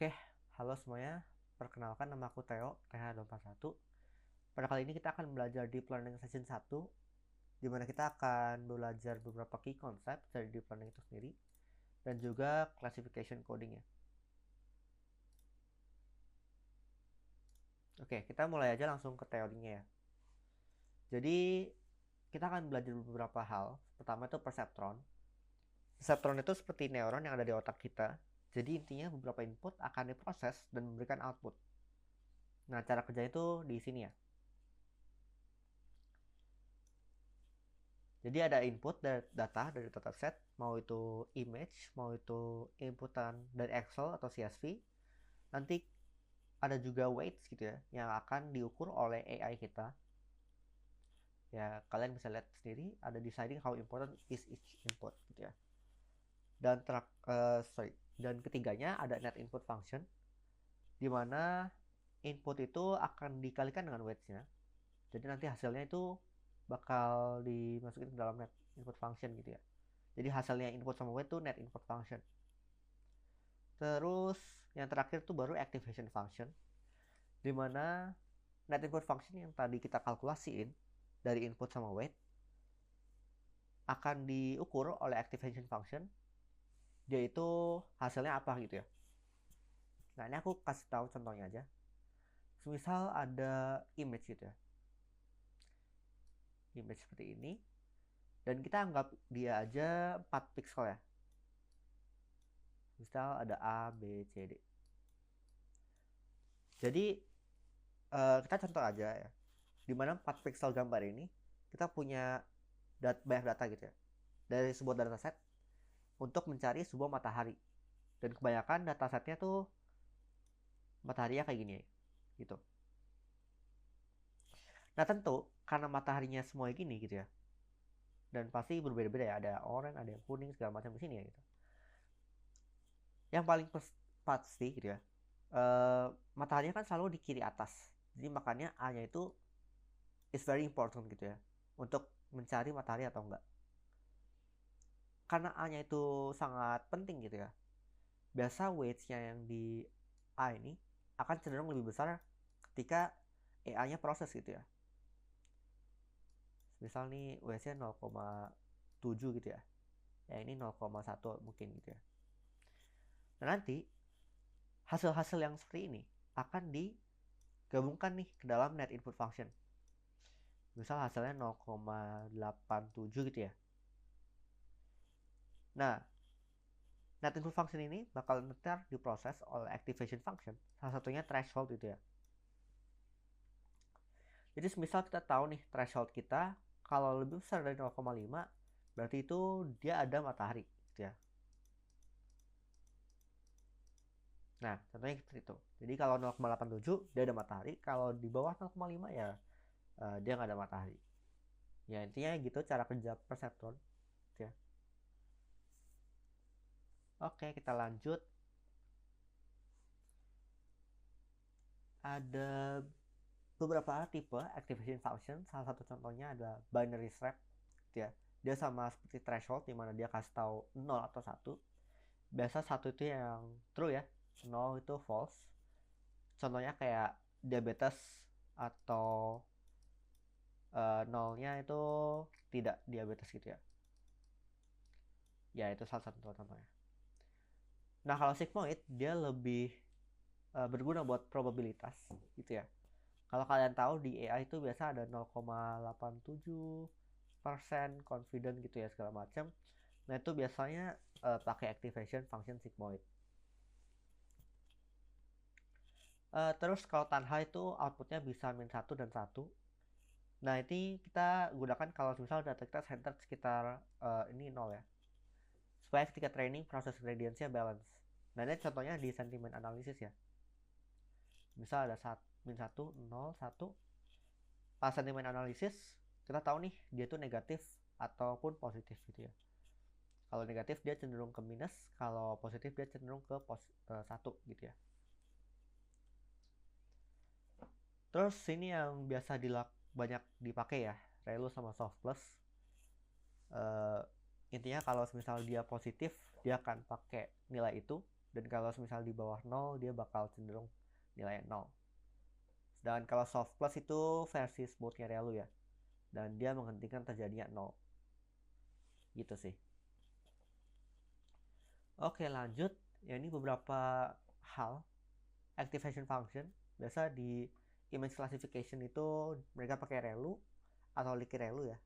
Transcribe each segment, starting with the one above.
Oke, halo semuanya. Perkenalkan, nama aku Theo, TH241. Pada kali ini kita akan belajar Deep Learning Session 1, di mana kita akan belajar beberapa key concept dari Deep Learning itu sendiri, dan juga classification coding ya. Oke, kita mulai aja langsung ke teorinya ya. Jadi, kita akan belajar beberapa hal. Pertama itu perceptron. Perceptron itu seperti neuron yang ada di otak kita. Jadi intinya beberapa input akan diproses dan memberikan output. Nah, cara kerjanya itu di sini ya. Jadi ada input dari data dari dataset, mau itu image, mau itu inputan dari Excel atau CSV. Nanti ada juga weights gitu ya, yang akan diukur oleh AI kita. Ya, kalian bisa lihat sendiri, ada deciding how important is each input gitu ya. Dan ketiganya ada net input function, di mana input itu akan dikalikan dengan weights-nya. Jadi nanti hasilnya itu bakal dimasukin ke dalam net input function gitu ya. Jadi hasilnya input sama weight itu net input function. Terus yang terakhir tuh baru activation function, di mana net input function yang tadi kita kalkulasiin dari input sama weight akan diukur oleh activation function, yaitu hasilnya apa gitu ya. Nah, ini aku kasih tahu contohnya aja. Misal ada image gitu ya, image seperti ini, dan kita anggap dia aja 4 pixel ya. Misal ada A, B, C, D. Jadi kita contoh aja ya, dimana 4 pixel gambar ini kita punya banyak data gitu ya, dari sebuah dataset untuk mencari sebuah matahari. Dan kebanyakan datasetnya tuh mataharinya kayak gini ya, gitu. Nah tentu karena mataharinya semua gini gitu ya, dan pasti berbeda-beda ya, ada oranye, ada yang kuning segala macam di sini ya gitu. Yang paling pasti gitu ya, mataharinya kan selalu di kiri atas. Jadi makanya A-nya itu is very important gitu ya, untuk mencari matahari atau enggak. Karena A-nya itu sangat penting gitu ya, biasa weights-nya yang di A ini akan cenderung lebih besar ketika AI-nya proses gitu ya. Misal nih weights-nya 0,7 gitu ya. Ya ini 0,1 mungkin gitu ya. Nah nanti hasil-hasil yang seperti ini akan digabungkan nih ke dalam net input function. Misal hasilnya 0,87 gitu ya. Nah, net input function ini bakal ntar diproses oleh activation function. Salah satunya threshold gitu ya. Jadi semisal kita tahu nih threshold kita kalau lebih besar dari 0,5 berarti itu dia ada matahari gitu ya. Nah, contohnya seperti itu. Jadi kalau 0,87 dia ada matahari, kalau di bawah 0,5 ya dia nggak ada matahari. Ya intinya gitu cara kerja perseptron gitu ya. Oke, kita lanjut. Ada beberapa tipe activation function. Salah satu contohnya ada binary swap gitu ya. Dia sama seperti threshold di mana dia kasih tahu 0 atau 1. Biasa 1 itu yang true ya, 0 itu false. Contohnya kayak diabetes atau nolnya itu tidak diabetes gitu ya. Ya itu salah satu contohnya. Nah kalau sigmoid dia lebih berguna buat probabilitas gitu ya. Kalau kalian tahu di AI itu biasa ada 0,87% confident gitu ya segala macam. Nah itu biasanya pakai activation function sigmoid. Terus kalau tanha itu outputnya bisa min 1 dan 1. Nah ini kita gunakan kalau misal data kita center sekitar ini 0 ya, supaya ketika training proses gradientsnya balance. Nah ini contohnya di sentiment analysis ya, misal ada min 1, 0, 1. Pas sentiment analysis kita tahu nih dia tuh negatif ataupun positif gitu ya. Kalau negatif dia cenderung ke minus, kalau positif dia cenderung ke 1 gitu ya. Terus ini yang biasa banyak dipakai ya, Relu sama Soft Plus. Intinya kalau misal dia positif dia akan pakai nilai itu, Dan kalau misal di bawah 0 dia bakal cenderung nilai 0. Sedangkan kalau soft plus itu versi smoothnya ReLU ya, dan dia menghentikan terjadinya 0 gitu sih. Oke, lanjut. Ya, ini beberapa hal activation function. Biasa di image classification itu mereka pakai ReLU atau liquid ReLU ya.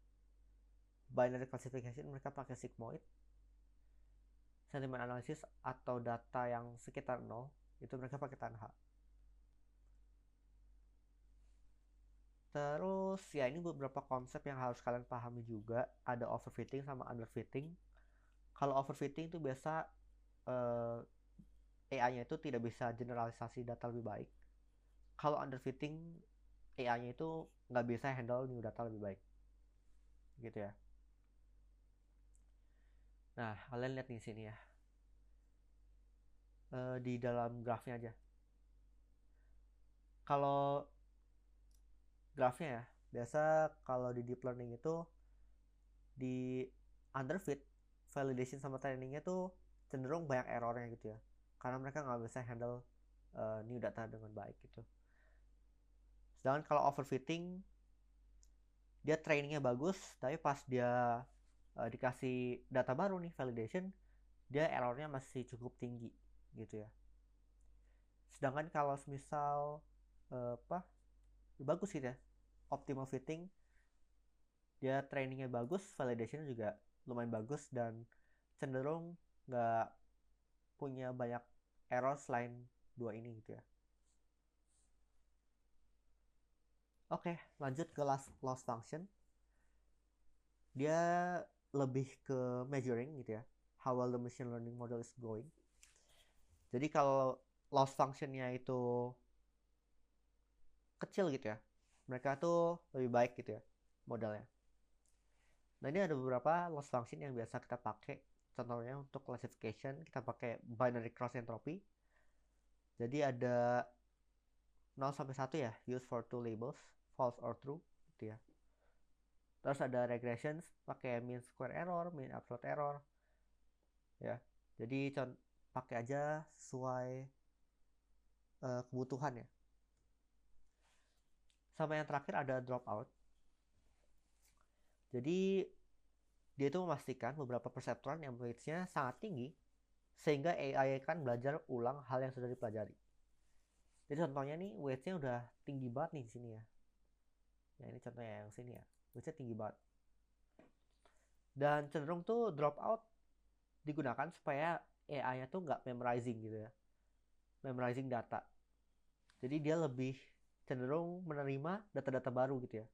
Binary classification mereka pakai sigmoid. Sentiment analysis atau data yang sekitar 0 itu mereka pakai TANH. Terus ya, ini beberapa konsep yang harus kalian pahami juga. Ada overfitting sama underfitting. Kalau overfitting itu biasa AI-nya itu tidak bisa generalisasi data lebih baik. Kalau underfitting, AI-nya itu nggak bisa handle new data lebih baik, gitu ya. Nah, kalian lihat di sini ya, di dalam grafnya aja. Kalau grafnya ya, biasa kalau di deep learning itu di underfit, validation sama trainingnya tuh cenderung banyak errornya gitu ya, karena mereka nggak bisa handle new data dengan baik gitu. Sedangkan kalau overfitting, dia trainingnya bagus, tapi pas dia dikasih data baru nih validation, dia errornya masih cukup tinggi gitu ya. Sedangkan kalau misal bagus gitu ya, optimal fitting, dia trainingnya bagus, validationnya juga lumayan bagus, dan cenderung nggak punya banyak error selain dua ini gitu ya. Oke, lanjut ke loss function. Dia lebih ke measuring gitu ya, how well the machine learning model is going. Jadi kalau loss functionnya itu kecil gitu ya, mereka tuh lebih baik gitu ya modelnya. Nah, ini ada beberapa loss function yang biasa kita pakai. Contohnya untuk classification kita pakai binary cross entropy. Jadi ada 0 sampai 1 ya, use for two labels, false or true gitu ya. Terus ada regressions pakai mean square error, mean absolute error ya. Jadi pakai aja sesuai kebutuhan ya. Sama yang terakhir ada dropout. Jadi dia itu memastikan beberapa perseptron yang weights-nya sangat tinggi sehingga AI kan belajar ulang hal yang sudah dipelajari. Jadi contohnya nih, weights-nya udah tinggi banget nih di sini ya. Ya, ini contohnya yang sini ya. Weights-nya tinggi banget. Dan cenderung tuh dropout digunakan supaya AI-nya tuh nggak memorizing gitu ya. Memorizing data. Jadi dia lebih cenderung menerima data-data baru gitu ya.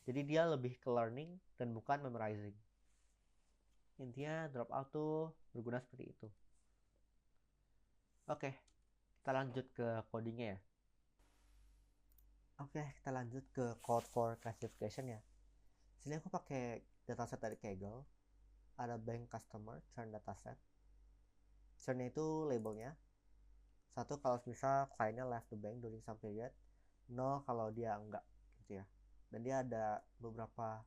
Jadi dia lebih ke learning dan bukan memorizing. Intinya dropout tuh berguna seperti itu. Oke, kita lanjut ke codingnya ya. Oke, kita lanjut ke code for classification ya. Sini aku pakai dataset dari Kaggle. Ada bank customer, churn dataset. Churn itu labelnya. 1 kalau misal kliennya left the bank during some period. 0 kalau dia enggak gitu ya. Dan dia ada beberapa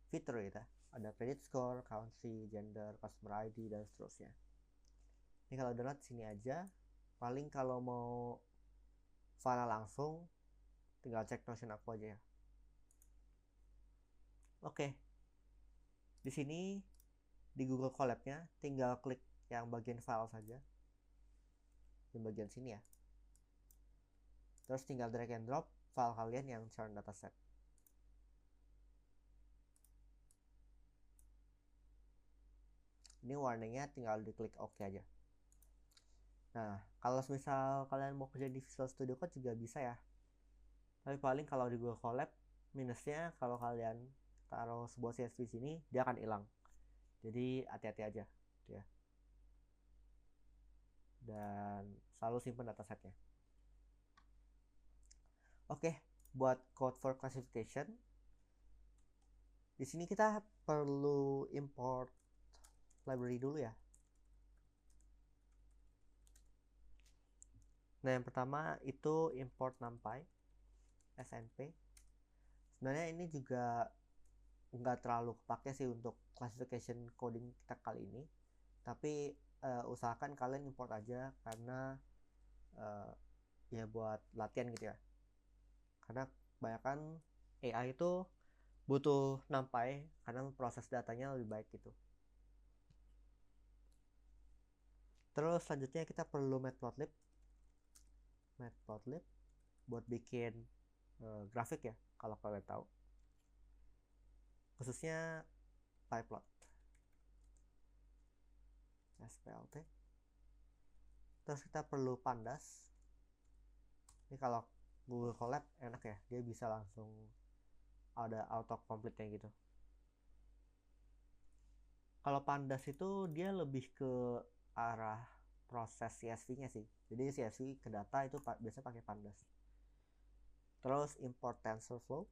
fitur gitu ya. Ada credit score, currency, gender, customer ID, dan seterusnya. Ini kalau download sini aja. Paling kalau mau file langsung, tinggal cek Notion aku aja ya. Oke, di sini di Google Colab-nya tinggal klik yang bagian file saja, di bagian sini ya. Terus tinggal drag and drop file kalian yang churn dataset. Ini warningnya tinggal diklik OK aja. Nah, kalau misal kalian mau kerja di Visual Studio Code juga bisa ya. Tapi paling kalau di Google Colab, minusnya kalau kalian taruh sebuah CSV di sini, dia akan hilang. Jadi hati-hati aja gitu ya. Dan selalu simpan datasetnya. Oke, buat code for classification, di sini kita perlu import library dulu ya. Nah, yang pertama itu import NumPy SNP. Sebenarnya ini juga nggak terlalu kepake sih untuk classification coding kita kali ini, tapi usahakan kalian import aja karena ya buat latihan gitu ya, karena kebanyakan AI itu butuh NumPy karena proses datanya lebih baik gitu. Terus selanjutnya kita perlu Matplotlib buat bikin grafik ya, kalau kalian tahu, khususnya pyplot SPLT. Terus kita perlu Pandas. Ini kalau Google Colab enak ya, dia bisa langsung ada auto complete-nya gitu. Kalau Pandas itu dia lebih ke arah proses CSV-nya sih. Jadi CSV ke data itu biasanya pakai Pandas. Terus import TensorFlow.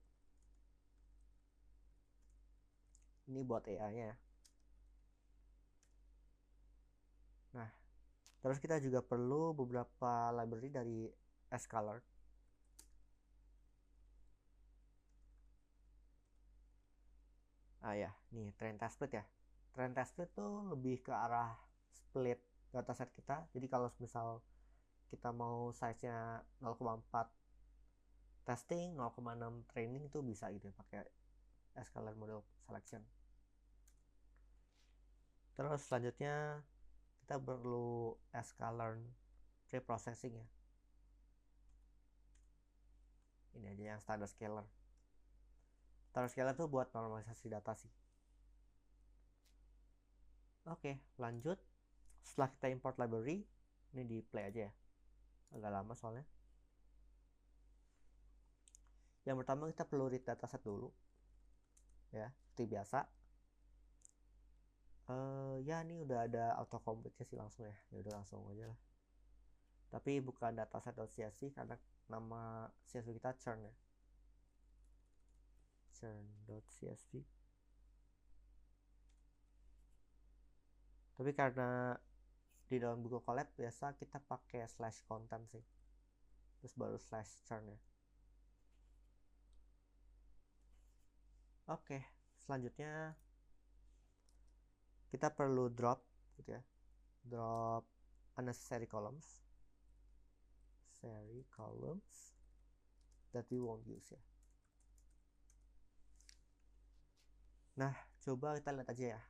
Ini buat AI-nya. Nah, terus kita juga perlu beberapa library dari Scalard. Ya, nih train test split ya. Train test split tuh lebih ke arah split dataset kita. Jadi kalau misal kita mau size-nya 0,4 testing, 0,6 training itu bisa gitu ya, pakai Scalard model selection. Terus selanjutnya kita perlu Scalard preprocessing ya. Ini aja yang standard scaler. Standard scaler tuh buat normalisasi data sih. Oke, lanjut. Setelah kita import library, ini di play aja ya. Agak lama soalnya. Yang pertama kita perlu read dataset dulu. Ya, seperti biasa. Ya ini udah ada autocomplete-nya sih langsung ya. Ya udah langsung aja lah. Tapi bukan dataset.csv karena nama CSV kita churn ya. Churn.csv. Tapi karena di dalam Google Colab biasa kita pakai /content sih. Terus baru /churn ya. Oke, selanjutnya kita perlu drop gitu ya. Drop unnecessary columns that we won't use ya. Nah, coba kita lihat aja ya.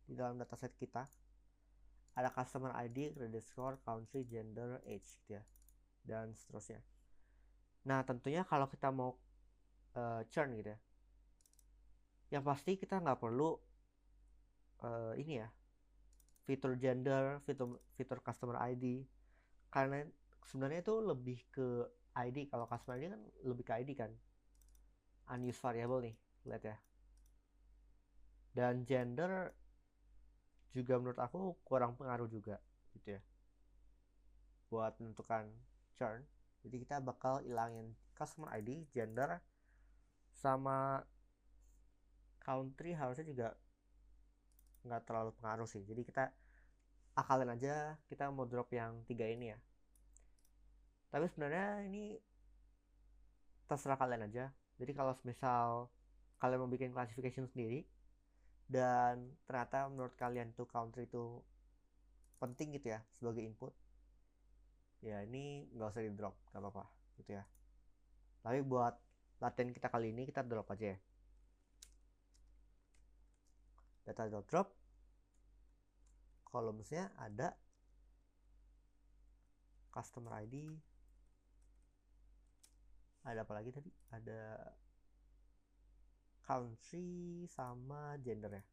Di dalam dataset kita ada customer ID, credit score, country, gender, age gitu ya, dan seterusnya. Nah, tentunya kalau kita mau churn gitu ya, yang pasti kita nggak perlu ini ya, fitur gender, fitur customer ID, karena sebenarnya itu lebih ke ID. Kalau customer ID kan lebih ke ID kan, unused variable nih, lihat ya. Dan gender juga menurut aku kurang pengaruh juga gitu ya buat menentukan churn. Jadi kita bakal ilangin customer ID, gender, sama country harusnya juga nggak terlalu pengaruh sih. Jadi kita akalin aja kita mau drop yang 3 ini ya. Tapi sebenarnya ini terserah kalian aja. Jadi kalau misal kalian mau bikin classification sendiri dan ternyata menurut kalian tuh country itu penting gitu ya sebagai input, ya ini nggak usah di drop, nggak apa-apa gitu ya. Tapi buat latihan kita kali ini kita drop aja ya. Data.drop, columnsnya ada customer ID, ada apa lagi tadi, ada country sama gender ya.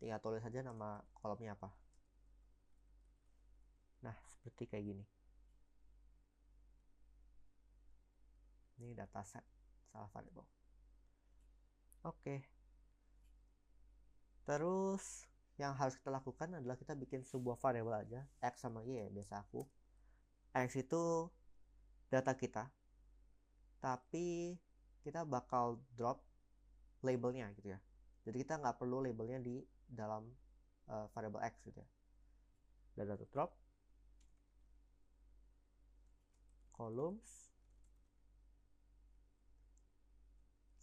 Tinggal tulis aja nama kolomnya apa. Nah, seperti kayak gini. Ini dataset salah variable. Oke. Terus yang harus kita lakukan adalah kita bikin sebuah variable aja, x sama y ya, biasa aku. X itu data kita, tapi kita bakal drop labelnya gitu ya. Jadi kita nggak perlu labelnya di dalam variable x gitu ya. Data drop columns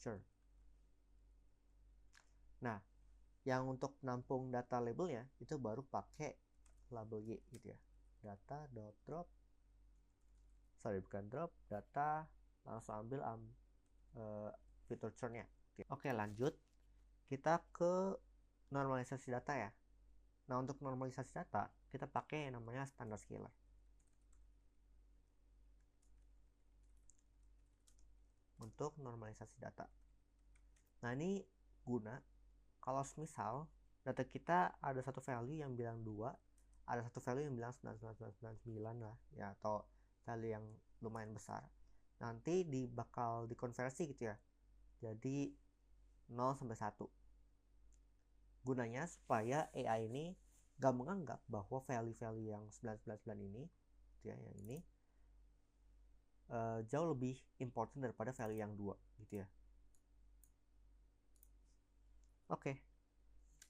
churn. Nah, Yang untuk nampung data labelnya itu baru pakai label Y gitu ya. Data.drop, sorry bukan drop, data, langsung ambil fitur churn-nya. Oke, lanjut. Kita ke normalisasi data ya. Nah, untuk normalisasi data, kita pakai yang namanya standard scaler. Untuk normalisasi data. Nah, ini guna kalau misal data kita ada satu value yang bilang 2, ada satu value yang bilang 99999 lah ya, atau value yang lumayan besar. Nanti bakal dikonversi gitu ya. Jadi 0 sampai 1. Gunanya supaya AI ini gak menganggap bahwa value-value yang 999 ini gitu ya, yang ini jauh lebih important daripada value yang 2 gitu ya. Oke.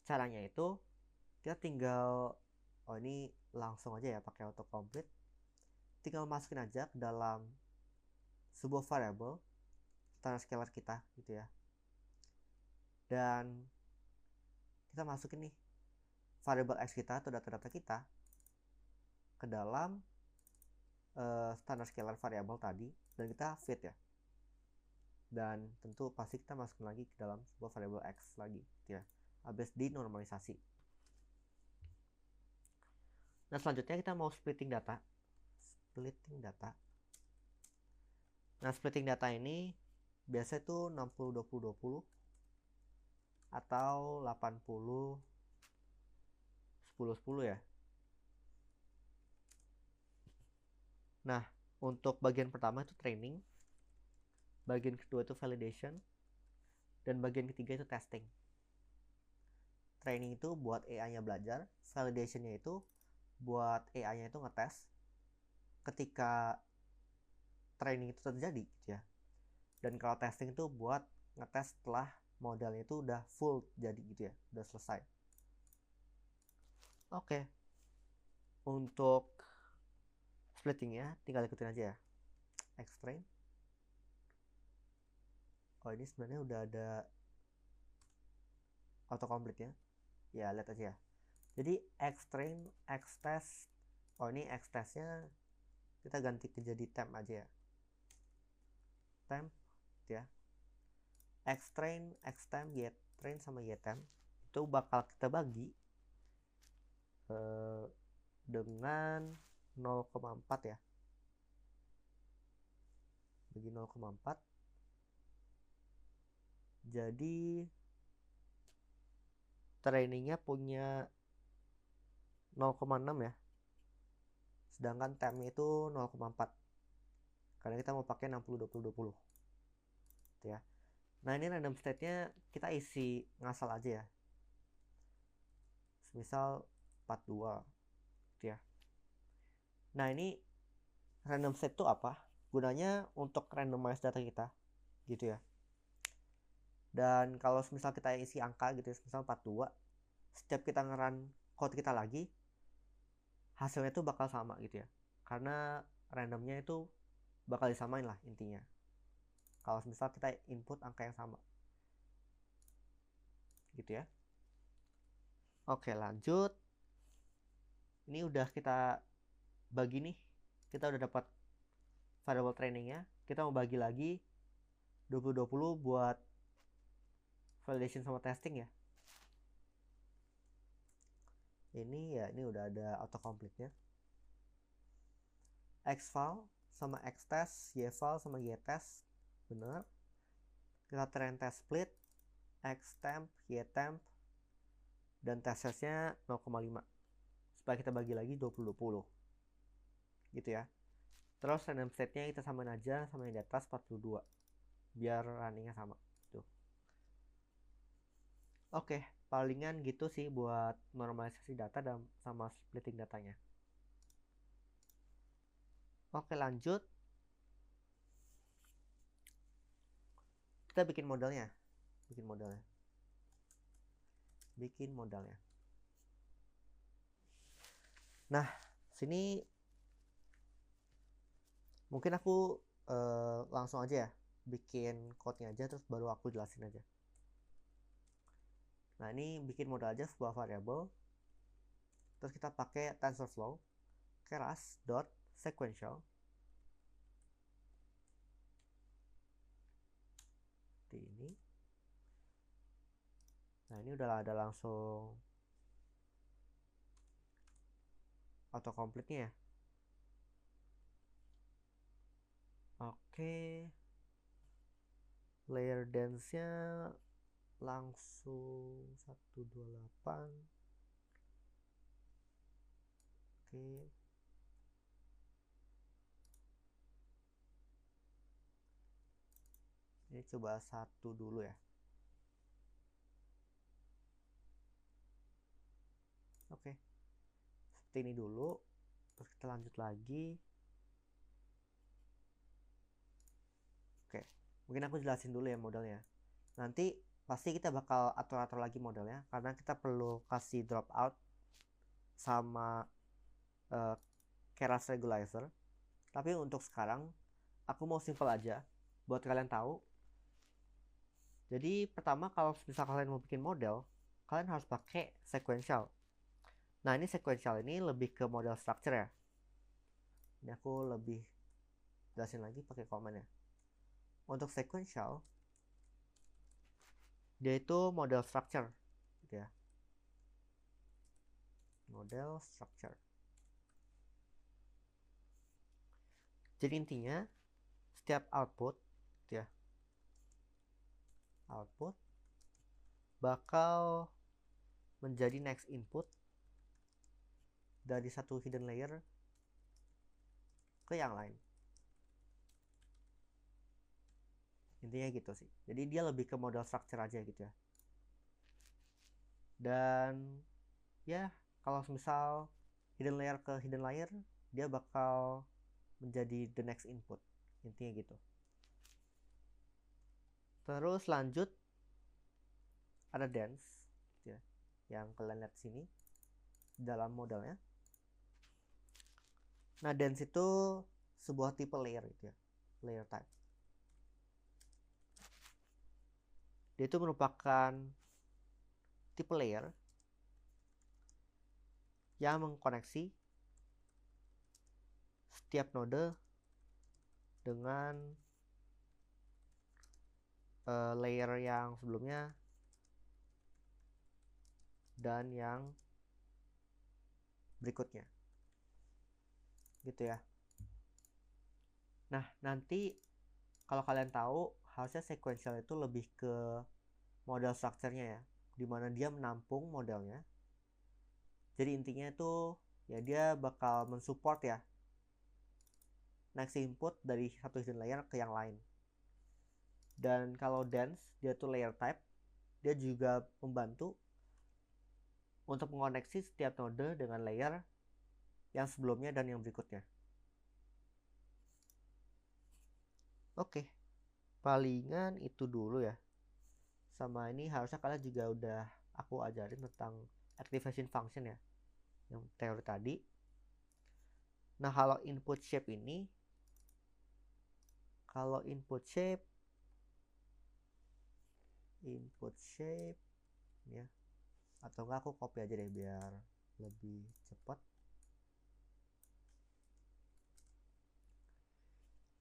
Caranya itu kita tinggal ini langsung aja ya pakai autocomplete. Tinggal masukin aja ke dalam sebuah variable standard scaler kita gitu ya. Dan kita masukin nih variable x kita atau data-data kita ke dalam standard scaler variable tadi, dan kita feed ya. Dan tentu pasti kita masukin lagi ke dalam sebuah variable x lagi gitu ya, habis dinormalisasi. Nah, selanjutnya kita mau splitting data. Nah, splitting data ini biasa itu 60-20-20 atau 80-10-10 ya. Nah, untuk bagian pertama itu training, bagian kedua itu validation, dan bagian ketiga itu testing. Training itu buat AI-nya belajar, validation-nya itu buat AI-nya itu ngetes ketika training itu terjadi gitu ya. Dan kalau testing itu buat ngetes setelah modelnya itu udah full jadi gitu ya, udah selesai. Oke. Untuk splittingnya tinggal ikutin aja ya. Xtrain. Oh, ini sebenarnya udah ada autocomplete ya, lihat aja ya. Jadi xtrain, xtest, oh ini xtestnya kita ganti ke jadi temp aja ya, temp ya. Xtrain, xtemp, ytrain sama ytemp itu bakal kita bagi dengan 0,4 ya, bagi 0,4, jadi trainingnya punya 0,6 ya, sedangkan tempnya itu 0,4 karena kita mau pakai 60-20-20 gitu ya. Nah, ini random state-nya kita isi ngasal aja ya, misal 42 gitu ya. Nah, ini random state itu apa? Gunanya untuk randomize data kita gitu ya. Dan kalau misal kita isi angka gitu ya, misal 42, setiap kita nge-run code kita lagi, hasilnya itu bakal sama gitu ya, karena randomnya itu bakal disamain lah intinya kalau misal kita input angka yang sama gitu ya. Oke, lanjut. Ini udah kita bagi nih, kita udah dapat variable trainingnya, kita mau bagi lagi 20-20 buat validation sama testing ya. Ini ya, ini udah ada autocomplete-nya. Xval sama xtest, yval sama ytest bener. Kita train test split, xtemp, ytemp, dan test-nya 0,5 supaya kita bagi lagi 20-20 gitu ya. Terus random state-nya kita samain aja sama yang di atas 42 biar runningnya sama gitu. Oke, palingan gitu sih buat normalisasi data dan sama splitting datanya. Oke, lanjut. Kita bikin modelnya. Nah, sini mungkin aku langsung aja ya bikin code-nya aja, terus baru aku jelasin aja. Nah, ini bikin model aja sebuah variabel. Terus kita pakai TensorFlow keras dot sequential di ini. Nah, ini udah ada langsung autocomplete-nya ya. Oke. Layer dense-nya langsung 128. Oke. Ini coba 1 dulu ya. Oke. Seperti ini dulu. Terus kita lanjut lagi. Oke. Mungkin aku jelasin dulu ya modelnya. Nanti pasti kita bakal atur-atur lagi modelnya karena kita perlu kasih dropout sama keras regularizer. Tapi untuk sekarang aku mau simple aja buat kalian tahu. Jadi pertama kalau misal kalian mau bikin model, kalian harus pakai sequential. Nah, ini sequential ini lebih ke model structure ya. Ini aku lebih jelasin lagi pakai komen ya. Untuk sequential dia itu model structure gitu ya. Model structure. Jadi intinya setiap output gitu ya. Output bakal menjadi next input dari satu hidden layer ke yang lain. Intinya gitu sih. Jadi dia lebih ke model structure aja gitu ya. Dan ya kalau misal hidden layer ke hidden layer, dia bakal menjadi the next input. Intinya gitu. Terus lanjut ada dense gitu ya, yang kalian lihat sini dalam modelnya. Nah, dense itu sebuah tipe layer gitu ya, layer type. Dia itu merupakan tipe layer yang mengkoneksi setiap node dengan layer yang sebelumnya dan yang berikutnya gitu ya. Nah, nanti kalau kalian tahu harusnya sequential itu lebih ke model structure-nya ya, dimana dia menampung modelnya. Jadi intinya itu ya dia bakal mensupport ya next input dari satu hidden layer ke yang lain. Dan kalau dense dia tuh layer type, dia juga membantu untuk mengoneksi setiap node dengan layer yang sebelumnya dan yang berikutnya. Oke, palingan itu dulu ya. Sama ini harusnya kalian juga udah aku ajarin tentang activation function ya, yang teori tadi. Nah, kalau input shape ini, kalau input shape ya, atau enggak aku copy aja deh biar lebih cepat.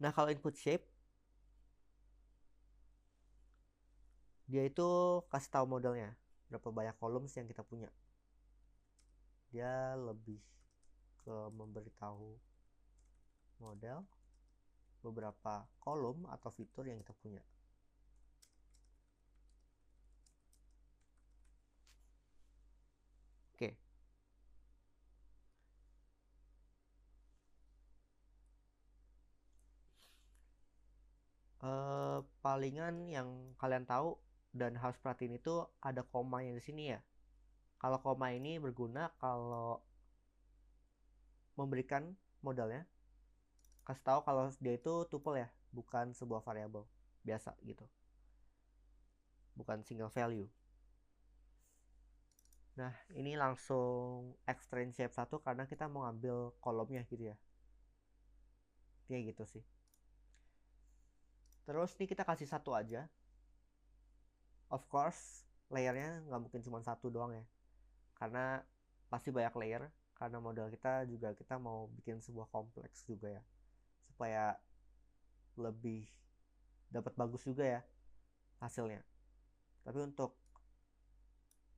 Nah, kalau input shape dia itu kasih tahu modelnya berapa banyak columns yang kita punya. Dia lebih ke memberitahu model beberapa kolom atau fitur yang kita punya. Oke. Palingan yang kalian tahu dan harus perhatiin itu ada komanya di sini ya. Kalau koma ini berguna kalau memberikan modelnya kasih tahu kalau dia itu tuple ya, bukan sebuah variabel biasa gitu, bukan single value. Nah, ini langsung extend shape 1 karena kita mau ngambil kolomnya gitu ya. Kayak gitu sih. Terus nih kita kasih satu aja. Of course, layernya nggak mungkin cuma satu doang ya, karena pasti banyak layer, karena model kita juga kita mau bikin sebuah kompleks juga ya, supaya lebih dapat bagus juga ya hasilnya. Tapi untuk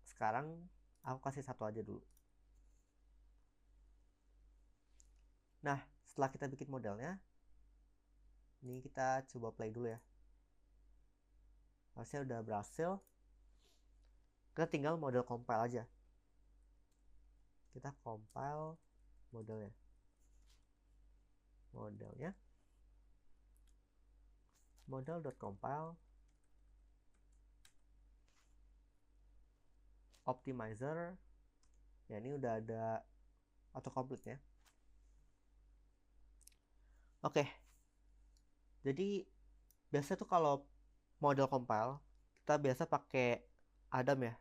sekarang aku kasih satu aja dulu. Nah, setelah kita bikin modelnya, ini kita coba play dulu ya. Harusnya udah berhasil. Kita tinggal model compile aja. Kita compile modelnya. Model.compile optimizer. Ya, ini udah ada autocomplete ya. Oke. Jadi biasa tuh kalau model compile kita biasa pakai Adam ya.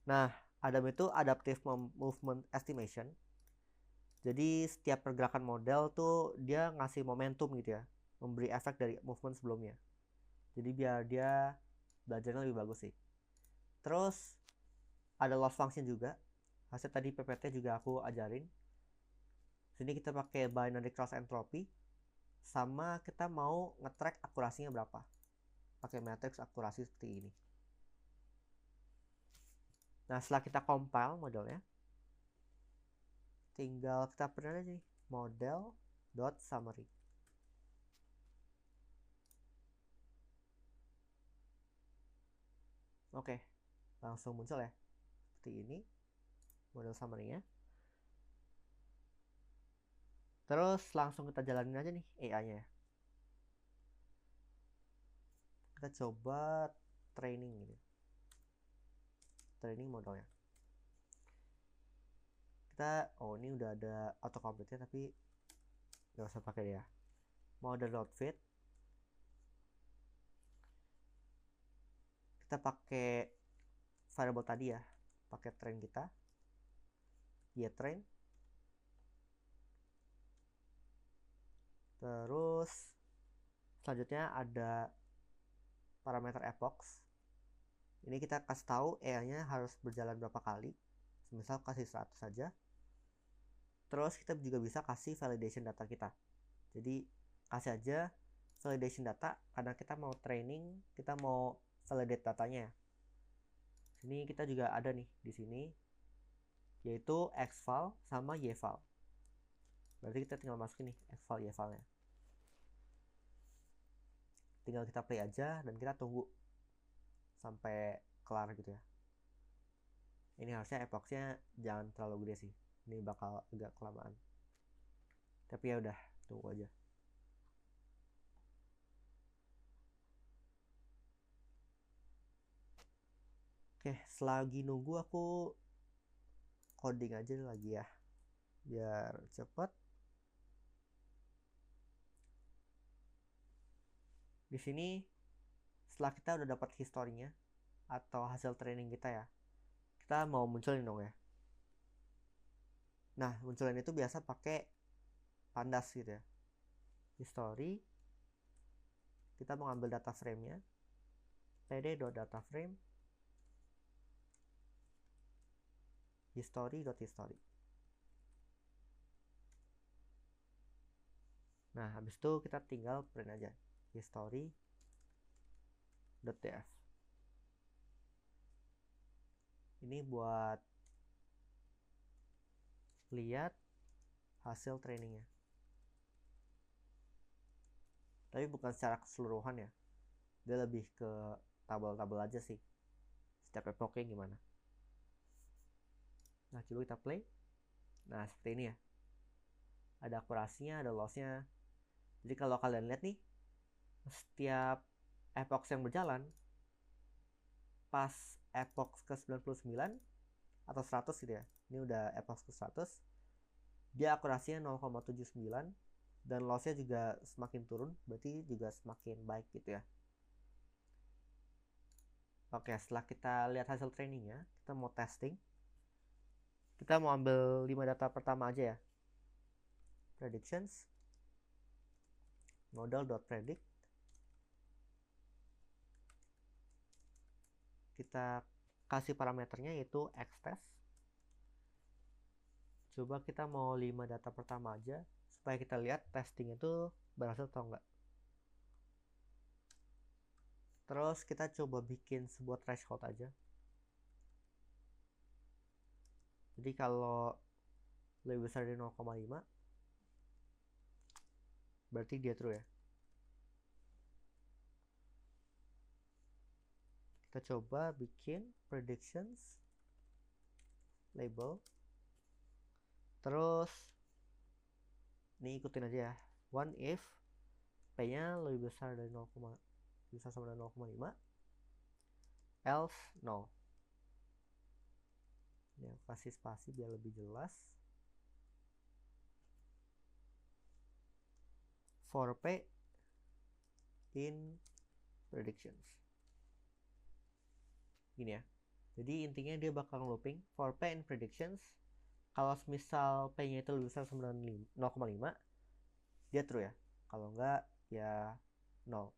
Nah, Adam itu adaptive movement estimation. Jadi setiap pergerakan model tuh dia ngasih momentum gitu ya, memberi efek dari movement sebelumnya. Jadi biar dia belajarnya lebih bagus sih. Terus ada loss function juga. Hasil tadi PPT juga aku ajarin. Sini kita pakai binary cross entropy, sama kita mau nge-track akurasinya berapa. Pakai matrix akurasi seperti ini. Nah, setelah kita compile modelnya, tinggal kita print aja nih, model.summary. Oke, langsung muncul ya. Seperti ini model summary-nya. Terus langsung kita jalanin aja nih AI-nya ya. Kita coba training gitu. Training modelnya. Ini udah ada autocomplete-nya, tapi nggak usah pakai dia. Model.fit. Kita pakai variable tadi ya, pakai train kita, train. Terus selanjutnya ada parameter epochs. Ini kita kasih tahu AI-nya harus berjalan berapa kali. Misal kasih 100 saja. Terus kita juga bisa kasih validation data kita. Jadi kasih aja validation data karena kita mau training, kita mau validate datanya. Sini kita juga ada nih di sini, yaitu xval sama yval. Berarti kita tinggal masukin nih xval yvalnya. Tinggal kita play aja dan kita tunggu sampai kelar gitu ya. Ini harusnya epochnya jangan terlalu gede sih. Ini bakal agak kelamaan. Tapi ya udah, tunggu aja. Oke, selagi nunggu aku coding aja lagi ya, biar cepet. Di sini setelah kita udah dapat historinya atau hasil training kita ya, kita mau munculin dong ya. Nah, munculin itu biasa pakai pandas gitu ya. History, kita mau ambil data frame-nya, pd.dataframe history.history. Nah, habis itu kita tinggal print aja history.df. Ini buat lihat hasil trainingnya. Tapi bukan secara keseluruhan ya. Dia lebih ke tabel-tabel aja sih. Setiap epochnya gimana. Nah, coba kita play. Nah, seperti ini ya. Ada akurasinya, ada lossnya. Jadi kalau kalian lihat nih, setiap epoch yang berjalan, pas epoch ke 99 atau 100 gitu ya, ini udah epoch ke 100, dia akurasinya 0,79 dan lossnya juga semakin turun, berarti juga semakin baik gitu ya. Oke, setelah kita lihat hasil trainingnya, kita mau testing. Kita mau ambil 5 data pertama aja ya. Predictions, model.predict, kita kasih parameternya yaitu xtest. Coba kita mau 5 data pertama aja supaya kita lihat testing itu berhasil atau enggak. Terus kita coba bikin sebuah threshold aja. Jadi kalau lebih besar dari 0,5 berarti dia true ya. Kita coba bikin predictions label. Terus ini ikutin aja ya. One if p-nya lebih besar dari 0, bisa sama dengan 0,5, else no. Ini kasih spasi biar lebih jelas. For p in predictions. Gini ya. Jadi intinya dia bakal looping for p in predictions. Kalau misal p-nya itu lebih besar sama dengan 0,5, dia true ya. Kalau enggak ya no.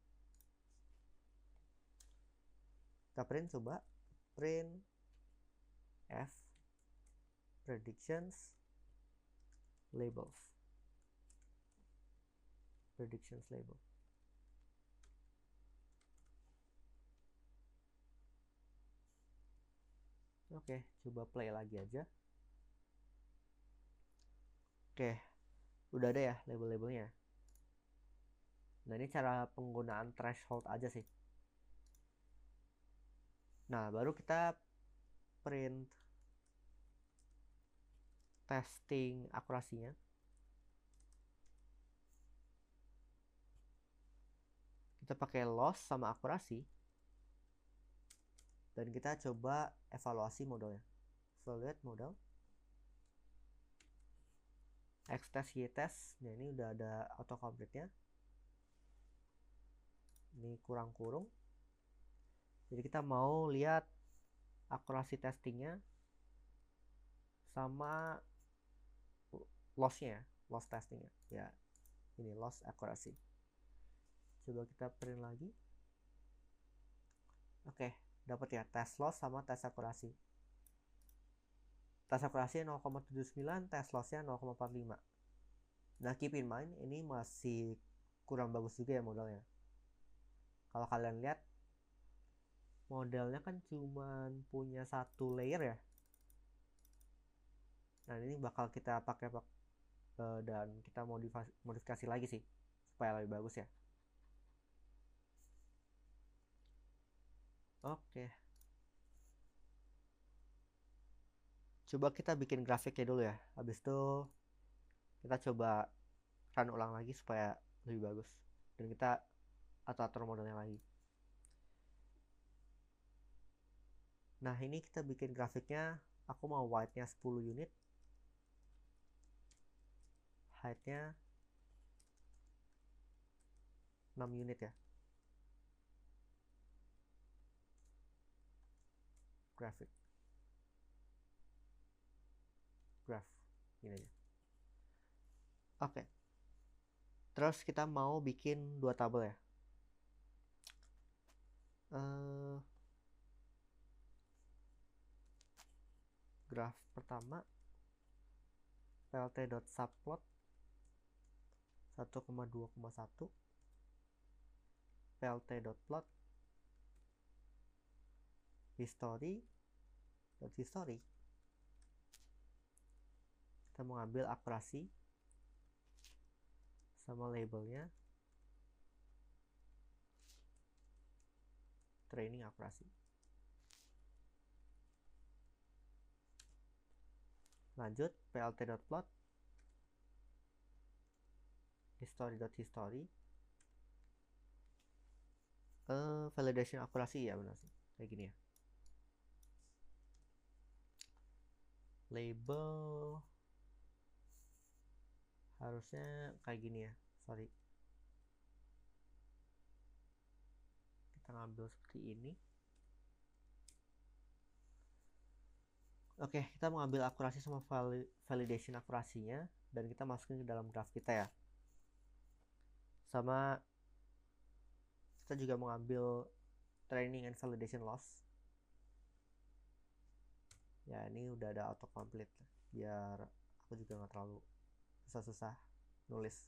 Kita print, coba print f predictions labels. Predictions label. Oke, coba play lagi aja. Oke, udah ada ya label-labelnya. Nah, ini cara penggunaan threshold aja sih. Nah, baru kita print testing akurasinya. Kita pakai loss sama akurasi. Dan kita coba evaluasi modelnya. Evaluate model. Xtest, ytest. Nah, ini udah ada autocomplete-nya. Ini kurang kurung. Jadi kita mau lihat akurasi testingnya sama loss-nya, loss testingnya. Ya, ini loss akurasi. Coba kita print lagi. Oke, dapat ya test loss sama test akurasi. Test akurasi 0,79, test lossnya 0,45. Nah, keep in mind ini masih kurang bagus juga ya modelnya. Kalau kalian lihat modelnya kan cuma punya satu layer ya. Nah, ini bakal kita pakai dan kita modifikasi lagi sih supaya lebih bagus ya. Oke. Coba kita bikin grafiknya dulu ya. Habis itu kita coba run ulang lagi supaya lebih bagus. Dan kita atur modelnya lagi. Nah, ini kita bikin grafiknya. Aku mau white-nya 10 unit. Height-nya 6 unit ya. Graph. Ini aja. Oke. Terus kita mau bikin 2 tabel ya. Graph pertama plt.subplot 1,2,1 plt.plot history. Kita mau ambil akurasi sama labelnya training akurasi. Lanjut plt.plot history. Validation akurasi ya, benar sih kayak gini ya. Label harusnya kayak gini ya, sorry. Kita ngambil seperti ini. Oke, kita mau ambil akurasi sama validation akurasinya dan kita masukin ke dalam graph kita ya. Sama kita juga mau ambil training and validation loss. Ya ini udah ada autocomplete biar aku juga nggak terlalu susah-susah nulis.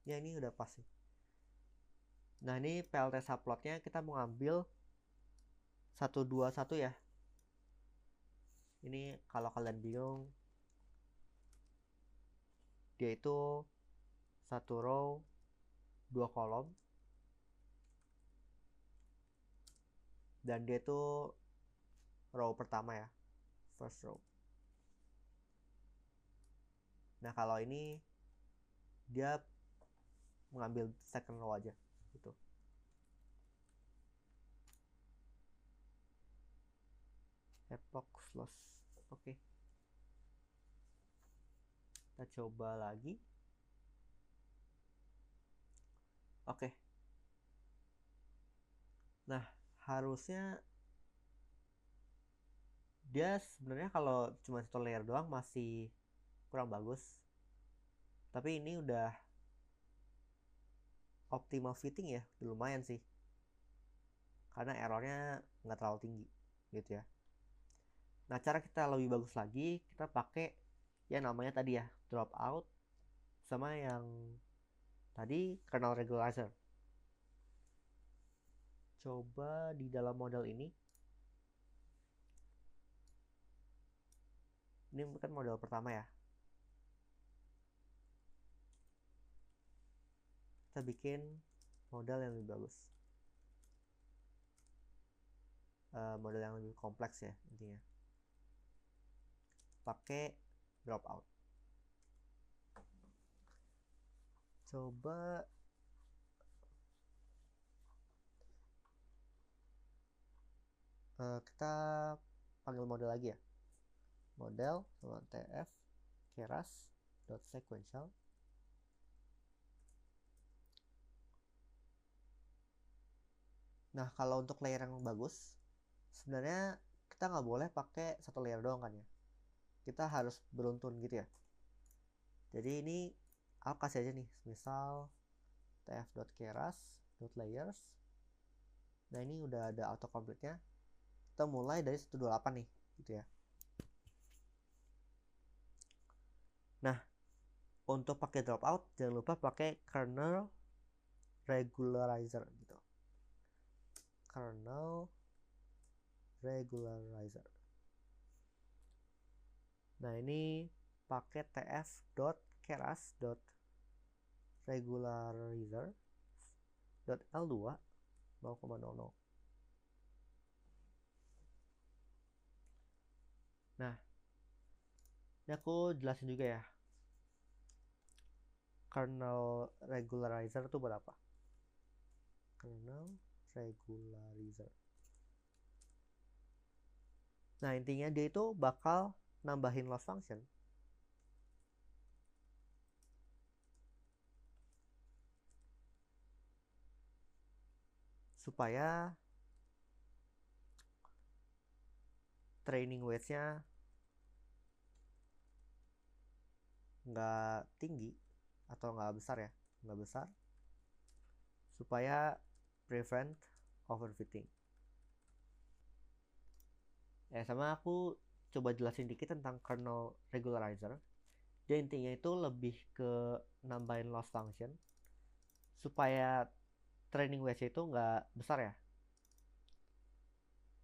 Ya ini udah pas sih. Nah ini PLT subplotnya kita mau ambil 121 ya. Ini kalau kalian bingung, dia itu satu row 2 kolom, dan dia itu row pertama ya, first row. Nah kalau ini dia mengambil second row aja gitu. Epoch slosh. Oke. Kita coba lagi. Oke. Nah, harusnya dia sebenarnya kalau cuma satu layer doang masih kurang bagus. Tapi ini udah optimal fitting ya, lumayan sih. Karena errornya nggak terlalu tinggi gitu ya. Nah, cara kita lebih bagus lagi, kita pakai yang namanya tadi ya, dropout sama yang tadi kernel regularizer. Coba di dalam model ini. Ini bukan model pertama ya. Kita bikin model yang lebih bagus. Model yang lebih kompleks ya intinya. Pakai dropout. Coba kita panggil model lagi ya. Model sama tf keras .sequential. Nah kalau untuk layer yang bagus, sebenarnya kita nggak boleh pakai satu layer doang kan ya. Kita harus beruntun gitu ya. Jadi ini aku kasih aja nih, misal tf.keras.layers. Nah ini udah ada autocomplete-nya. Kita mulai dari 128 nih gitu ya. Nah untuk pakai dropout jangan lupa pakai kernel regularizer gitu. Kernel regularizer. Nah ini pakai tf.keras.regularizer.l2 0,00. Nah ini aku jelasin juga ya, kernel regularizer itu berapa. Kernel regularizer. Nah intinya dia itu bakal nambahin loss function supaya training weight-nya nggak tinggi atau nggak besar ya, nggak besar, supaya prevent overfitting. Sama aku coba jelasin dikit tentang kernel regularizer. Dia intinya itu lebih ke nambahin loss function supaya training weight itu nggak besar ya.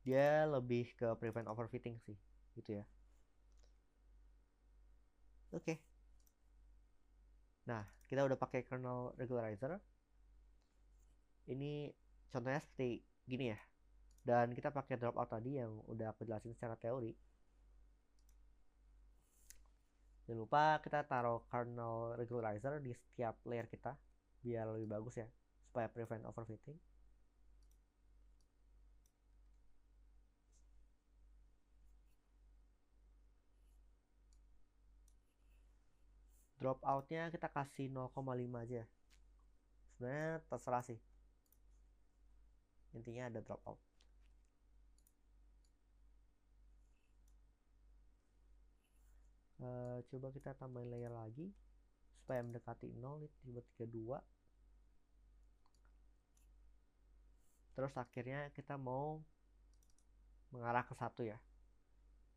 Dia lebih ke prevent overfitting sih gitu ya. Oke. Nah kita udah pakai kernel regularizer. Ini contohnya seperti gini ya. Dan kita pakai dropout tadi yang udah aku jelasin secara teori. Jangan lupa kita taruh kernel regularizer di setiap layer kita biar lebih bagus ya, supaya prevent overfitting. Dropoutnya kita kasih 0,5 aja. Sebenarnya terserah sih. Intinya ada dropout. Coba kita tambahin layer lagi supaya mendekati 0 nih, tiba 32. Terus akhirnya kita mau mengarah ke 1 ya.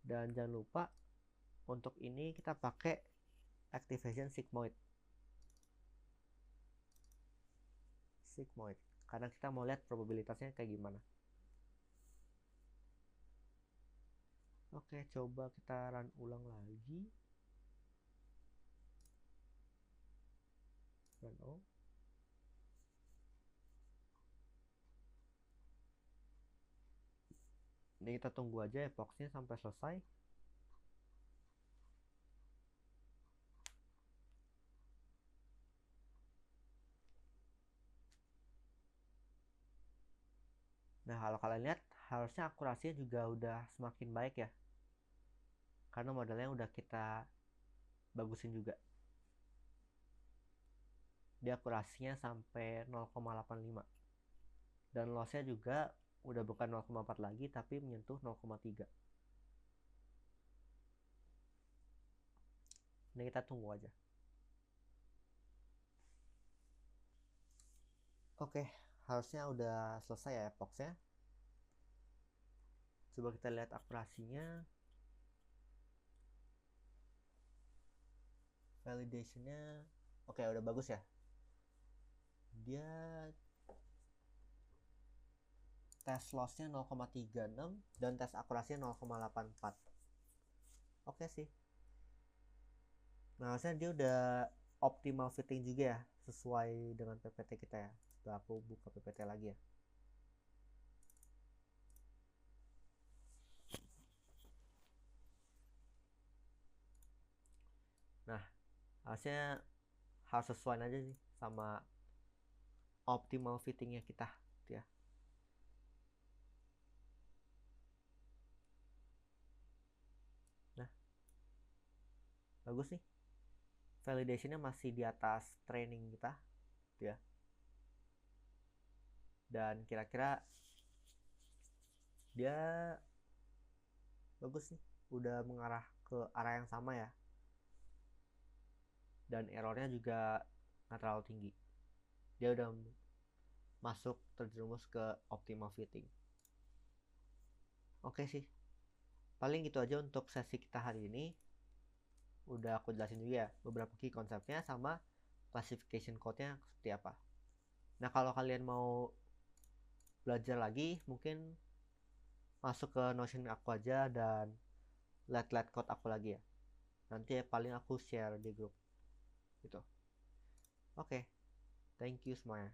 Dan jangan lupa untuk ini kita pakai activation sigmoid karena kita mau lihat probabilitasnya kayak gimana. Oke, coba kita run ulang lagi. Run all. Ini kita tunggu aja epoxnya sampai selesai. Nah, kalau kalian lihat harusnya akurasinya juga udah semakin baik ya, karena modelnya udah kita bagusin juga. Dia akurasinya sampai 0,85 dan lossnya juga udah bukan 0,4 lagi tapi menyentuh 0,3. Ini kita tunggu aja. Oke, harusnya udah selesai ya epoxnya. Coba kita lihat akurasinya. Validationnya oke, udah bagus ya. Dia tes lossnya 0,36 dan tes akurasinya 0,84. Oke sih. Nah, harusnya dia udah optimal fitting juga ya, sesuai dengan PPT kita ya. Coba aku buka PPT lagi ya. Nah, harusnya harus sesuai aja sih sama optimal fittingnya kita ya. Nah, bagus nih. Validationnya masih di atas training kita ya. Dan kira-kira dia bagus nih, udah mengarah ke arah yang sama ya. Dan errornya juga nggak terlalu tinggi. Dia udah masuk terjerumus ke optimal fitting. Oke sih, paling gitu aja untuk sesi kita hari ini. Udah aku jelasin juga ya beberapa key konsepnya sama classification code-nya seperti apa. Nah, kalau kalian mau belajar lagi, mungkin masuk ke Notion aku aja dan lihat code aku lagi ya. Nanti paling aku share di grup gitu. Oke, thank you semuanya.